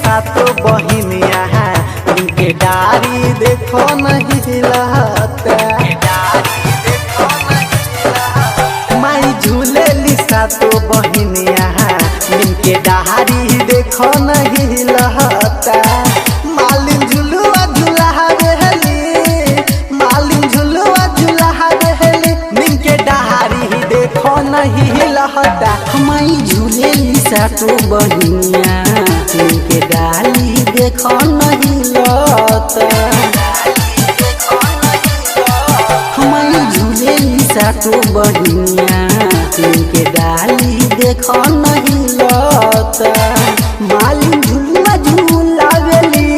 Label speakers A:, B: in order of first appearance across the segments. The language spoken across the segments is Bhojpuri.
A: सातो बहिनिया उनके डारी देखो नहीं लहता। माई झूलेली सातो बहिनिया उनके डारी देखो नहीं लहता। मालिन झुलुआ झुलाहा रहली, मालिन झुलुआ झुलाहा रहली, निनके डारी देखो नहीं लहता।
B: माई झूलेली सातो बहिनिया उनके डाली देखो नहीं लहता। माई झूलेली सातो बहिनिया उनके डाली देखो नहीं लहता। मालिन झुलुआ झुलावेली,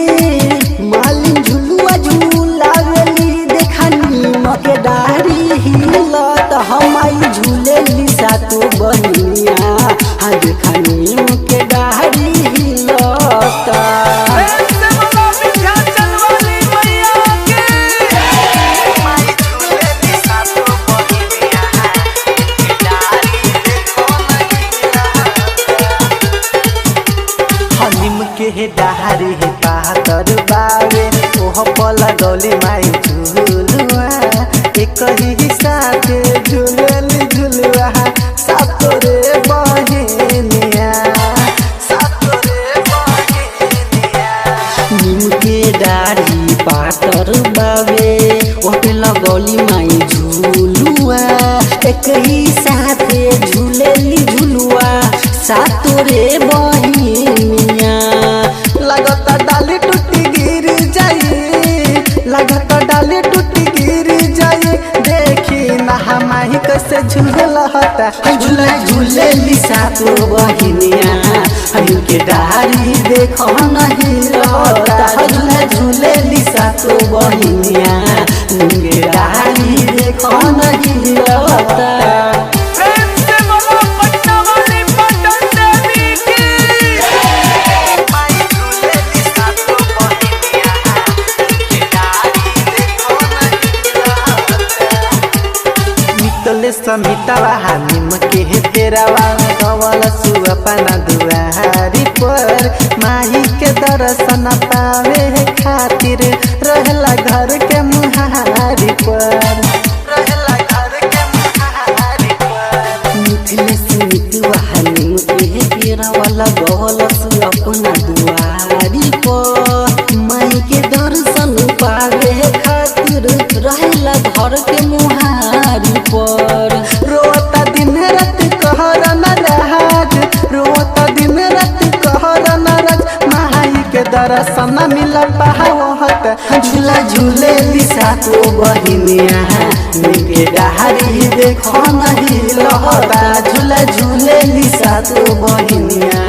B: मालिन झुलुआ झुलावेली, देखा नीम के डारी हिलत। हमाई झूलेली सातो बहिनिया देखा नीम के डारी हिलत।
A: के डारी पातर बावे ओह पला गली माई झुलुआ। एक ही साथे झुलली झुलुआ सातो रे बहिनिया, सातो रे बहिनिया।
B: नीम के डारी पातर बावे ओटे लगौली माई झुलुआ। एक ही साथे झूलेली झुलुआ सातो रे बहिनिया।
A: लगता डाली टूटी गिर जाई, लगता डाली टूटी गिर जाई, देखी ना माही कैसे झूलता।
B: झूला झूलेली सातो बहिनिया उनके डारी देखो नहीं लहता। झूला झूलेली सातो बहिनिया उनके डारी देखो नहीं लहता।
A: समितावा निम के तेरावा कवल सुअपना दुआरी पर। माही के दर्शन पावे खातिर रहला घर के मुहारी पर, रहला घर के मुहारी पर।
B: मिथिले सुमितवा निम के तेरावा लगौल सुअपना दुआरी पर। माई के दर्शन पावे खातिर रहला घर के मुहारी पर।
A: रोता दिन रात कहर न राज, रोता दिन रात कहर न राज, माई के दर्शन मिल पावत।
B: झूला झूलेली सातो बहिनिया उनके डारी देखो नहीं लहता। झूला झूलेली सातो बहिनिया